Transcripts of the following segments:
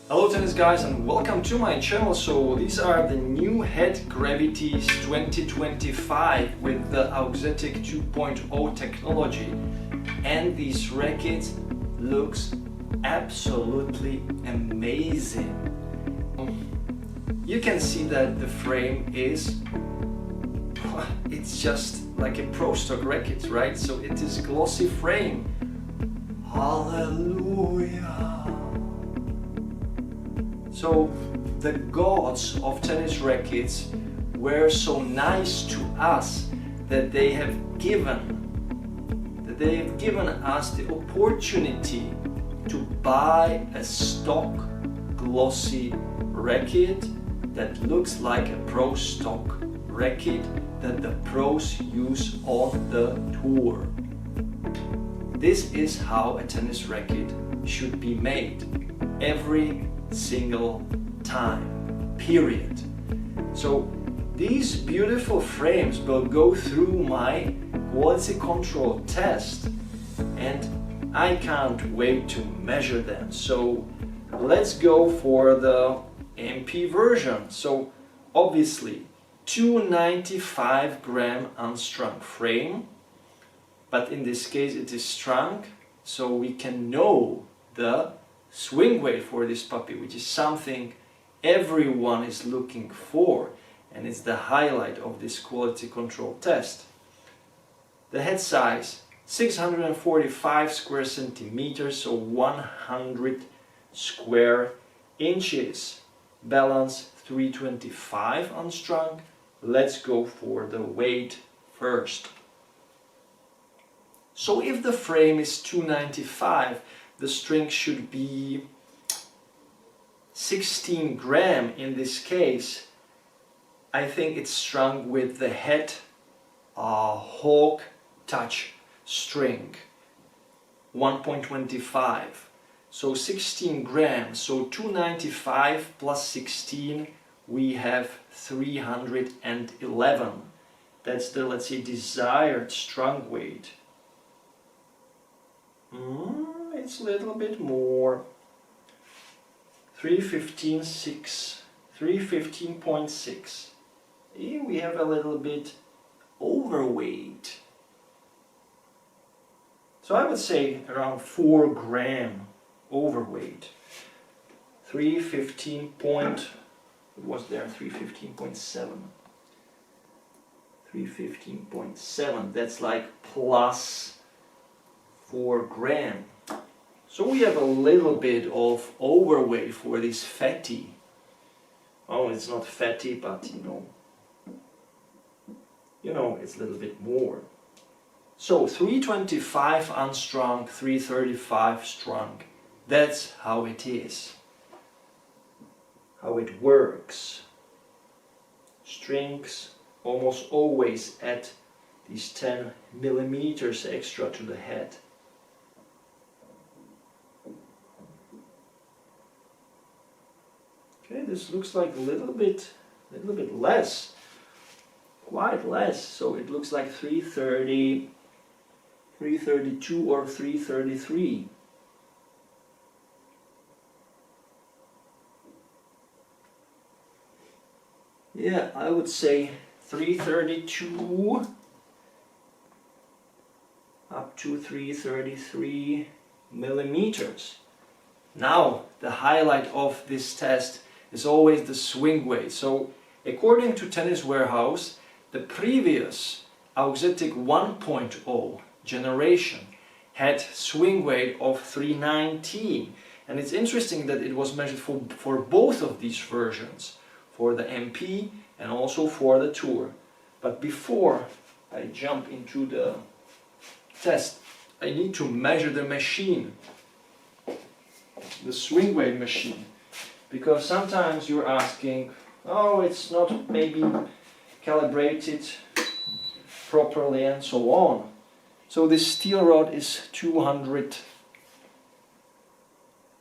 Hello tennis guys and welcome to my channel. So these are the new head gravities 2025 with the Auxetic 2.0 technology, and these rackets looks absolutely amazing. You can see that the frame is, it's just like a pro stock racket, right? So it is glossy frame. Hallelujah! So the gods of tennis rackets were so nice to us that they have given us the opportunity to buy a stock glossy racket that looks like a pro stock racket that the pros use on the tour. This is how a tennis racket should be made every single time, period. So these beautiful frames will go through my quality control test and I can't wait to measure them. So let's go for the MP version. So obviously 295 gram unstrung frame, but in this case it is strung, so we can know the swing weight for this puppy, which is something everyone is looking for, and it's the highlight of this quality control test. The head size 645 square centimeters, so 100 square inches. Balance 325 unstrung. Let's go for the weight first. So if the frame is 295, the string should be 16 gram in this case. I think it's strung with the head hawk touch string 1.25. So 16 grams, so 295 plus 16, we have 311. That's the, let's say, desired strung weight. It's a little bit more. 315.6. Here we have a little bit overweight. So I would say around 4 gram overweight. 315 point, it was there, 315.7. 315.7, that's like plus 4 gram. So we have a little bit of overweight for this fatty. Oh, it's not fatty, but you know, it's a little bit more. So 325 unstrung, 335 strung. That's how it is. How it works. Strings almost always add these 10 millimeters extra to the head. Okay, this looks like a little bit less, quite less. So it looks like 330, 332 or 333. Yeah, I would say 332 up to 333 millimeters. Now, the highlight of this test is always the swing weight. So, according to Tennis Warehouse, the previous Auxetic 1.0 generation had swing weight of 319. And it's interesting that it was measured for both of these versions, for the MP and also for the Tour. But before I jump into the test, I need to measure the machine, the swing weight machine, because sometimes you're asking, oh, it's not maybe calibrated properly and so on. So this steel rod is 200,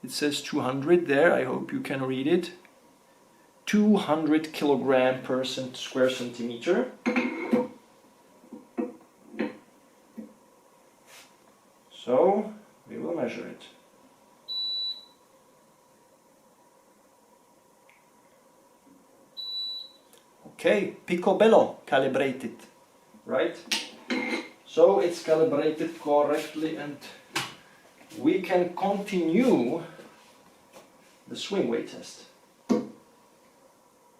it says 200 there, I hope you can read it, 200 kilogram per square centimeter. So we will measure it. Okay, picobello calibrated, right? So it's calibrated correctly and we can continue the swing weight test.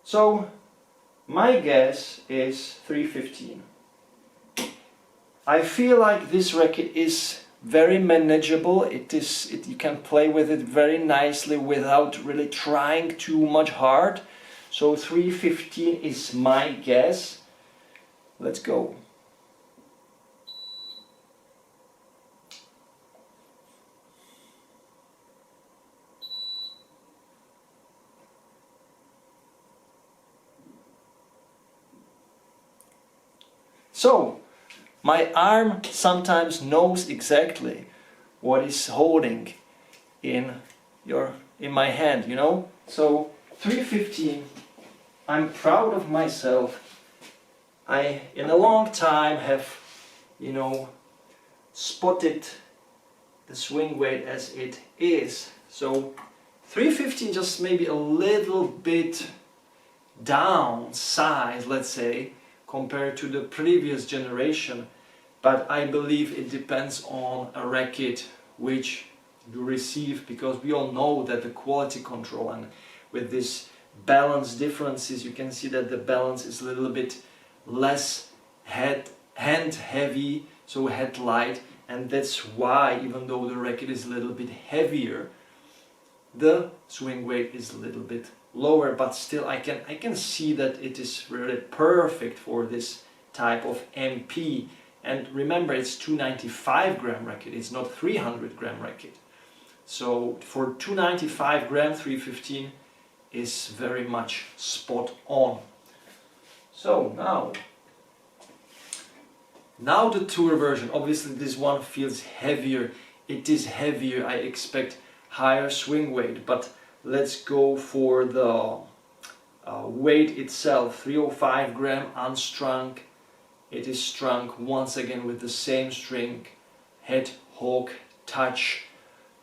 So my guess is 315. I feel like this racket is very manageable. You can play with it very nicely without really trying too much hard. So 315 is my guess. Let's go. So my arm sometimes knows exactly what is holding in my hand, you know? So 315, I'm proud of myself. I in a long time have, you know, spotted the swing weight as it is. So 315 just maybe a little bit down size, let's say, compared to the previous generation, but I believe it depends on a racket which you receive, because we all know that the quality control and with this balance differences, you can see that the balance is a little bit less hand heavy, so head light, and that's why even though the racket is a little bit heavier, the swing weight is a little bit lower, but still I can see that it is really perfect for this type of MP. And remember, it's 295 gram racket, it's not 300 gram racket. So for 295 gram, 315 is very much spot on. So now the tour version. Obviously this one feels heavier. It is heavier. I expect higher swing weight, but let's go for the weight itself. 305 gram unstrung. It is strung once again with the same string, head, hook, touch,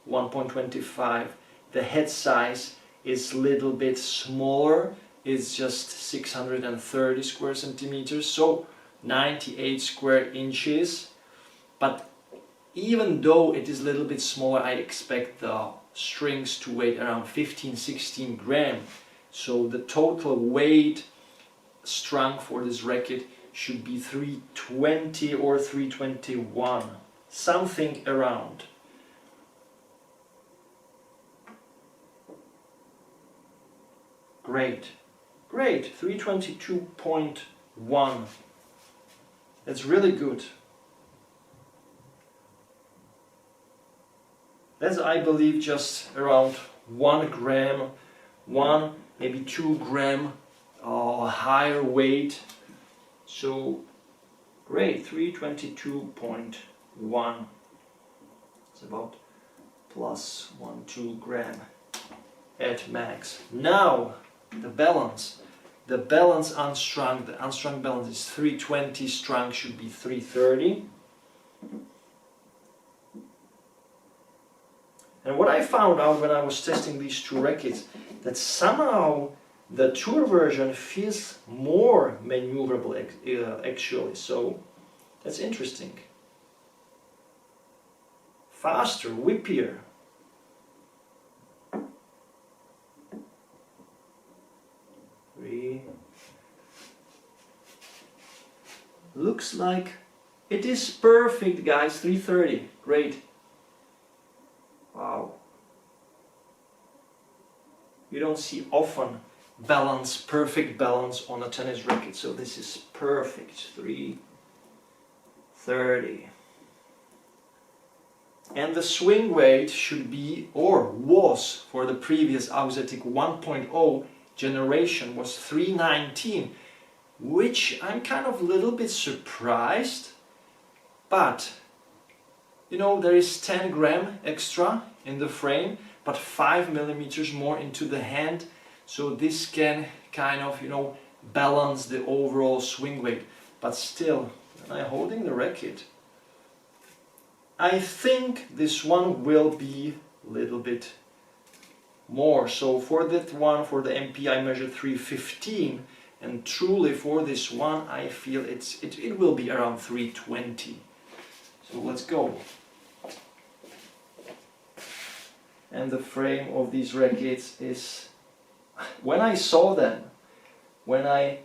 1.25. The head size is a little bit smaller. It's just 630 square centimeters, so 98 square inches. But even though it is a little bit smaller, I expect the strings to weigh around 15-16 grams. So the total weight strung for this racket should be 320 or 321, something around. Great, 322.1. That's really good. That's, I believe, just around 1 gram, maybe 2 gram higher weight. So great, 322.1. It's about plus 1-2 gram at max. Now the balance. The balance unstrung, the unstrung balance is 320, strung should be 330. And what I found out when I was testing these two rackets, that somehow the tour version feels more maneuverable actually, so that's interesting. Faster, whippier. Looks like it is perfect, guys. 330, great. Wow. You don't see often perfect balance on a tennis racket, so this is perfect. 330. And the swing weight should be, or was, for the previous Auxetic 1.0 generation, was 319, which I'm kind of a little bit surprised, but you know, there is 10 gram extra in the frame, but 5 millimeters more into the hand, so this can kind of, you know, balance the overall swing weight. But still, when I'm holding the racket, I think this one will be a little bit more. So for that one, for the MP, I measured 315, and truly for this one I feel it will be around 320. So let's go. And the frame of these rackets is, when I saw them, when I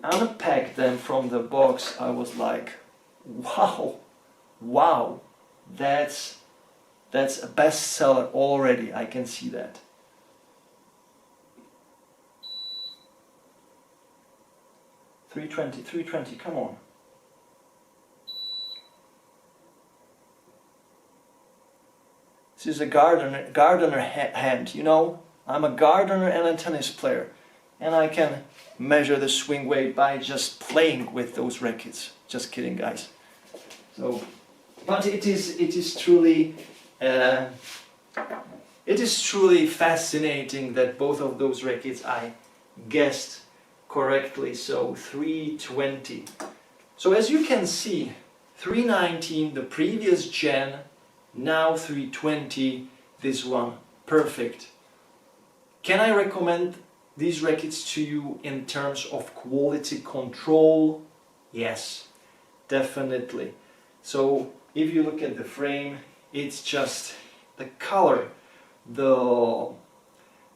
unpacked them from the box, I was like, wow, that's a bestseller already. I can see that. $320, come on. This is a gardener hand, you know. I'm a gardener and a tennis player, and I can measure the swing weight by just playing with those rackets. Just kidding, guys. So, but it is truly fascinating that both of those rackets I guessed correctly. So 320. So as you can see, 319 the previous gen, now 320 this one. Perfect. Can I recommend these rackets to you in terms of quality control? Yes, definitely. So if you look at the frame, it's just the color, the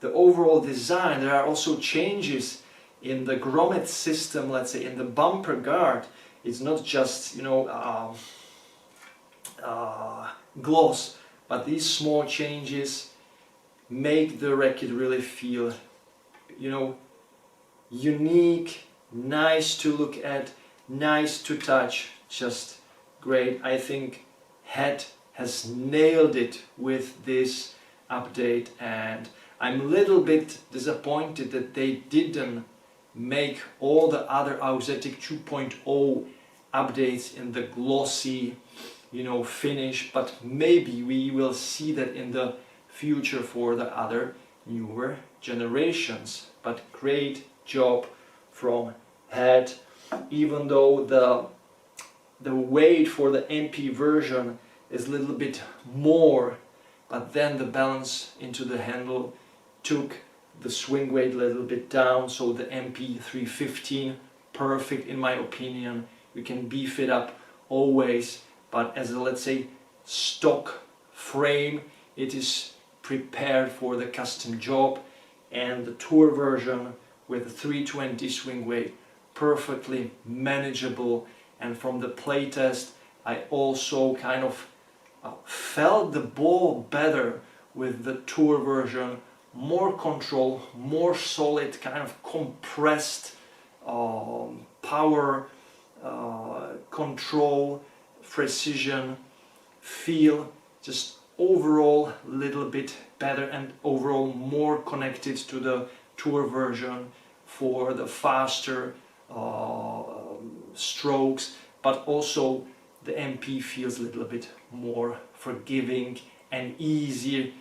overall design. There are also changes in the grommet system, let's say in the bumper guard. It's not just, you know, gloss, but these small changes make the racket really feel, you know, unique, nice to look at, nice to touch, just great. I think Head has nailed it with this update, and I'm a little bit disappointed that they didn't make all the other Auxetic 2.0 updates in the glossy, you know, finish, but maybe we will see that in the future for the other newer generations. But great job from Head, even though the weight for the MP version is a little bit more, but then the balance into the handle took the swing weight a little bit down, so the MP 315, perfect in my opinion. You can beef it up always, but as a, let's say, stock frame, it is prepared for the custom job. And the tour version with the 320 swing weight, perfectly manageable. And from the playtest, I also kind of felt the ball better with the tour version. More control, more solid, kind of compressed power, control, precision, feel, just overall a little bit better, and overall more connected to the tour version for the faster strokes, but also the MP feels a little bit more forgiving and easy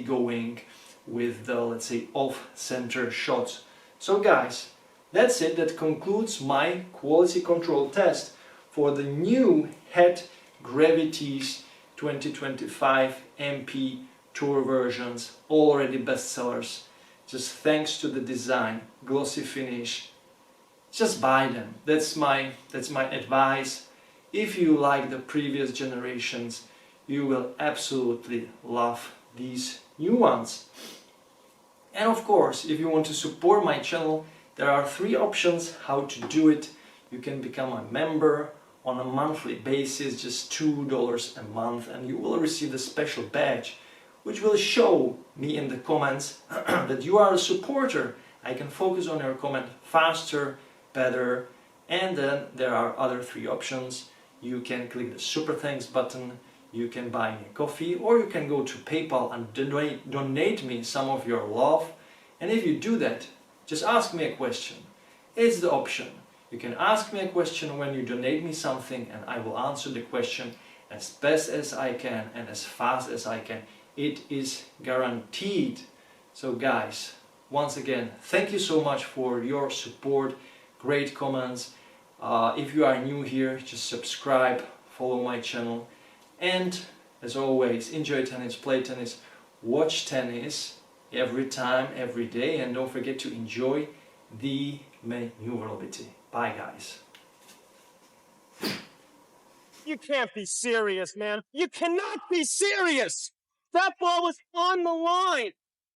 going with the, let's say, off-center shots. So guys, that's it. That concludes my quality control test for the new Head Gravities 2025 MP tour versions, already bestsellers. Just thanks to the design, glossy finish, just buy them. That's my advice. If you like the previous generations, you will absolutely love these new ones. And of course, if you want to support my channel, there are 3 options how to do it. You can become a member on a monthly basis, just $2 a month, and you will receive a special badge which will show me in the comments that you are a supporter. I can focus on your comment faster, better. And then there are other 3 options. You can click the super thanks button, you can buy me a coffee, or you can go to PayPal and donate me some of your love. And if you do that, just ask me a question. It's the option. You can ask me a question when you donate me something, and I will answer the question as best as I can and as fast as I can. It is guaranteed. So guys, once again, thank you so much for your support, great comments. If you are new here, just subscribe, follow my channel, and as always, enjoy tennis, play tennis, watch tennis every time, every day, and don't forget to enjoy the manooovrlbity. Bye guys. You can't be serious, man. You cannot be serious. That ball was on the line.